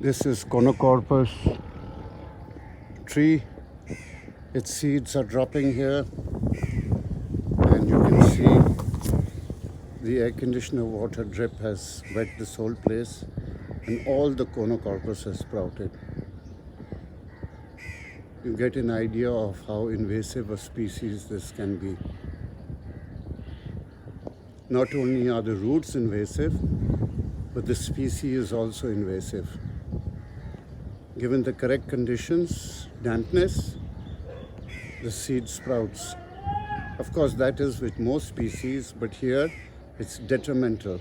This is Cornocorpus tree. Its seeds are dropping here, and you can see the air conditioner water drip has wet this whole place, and all the Cornocorpus has sprouted. You get an idea of how invasive a species this can be. Not only are the roots invasive, but the species is also invasive. Given the correct conditions, dampness, the seed sprouts. Of course, that is with most species, but here it's detrimental.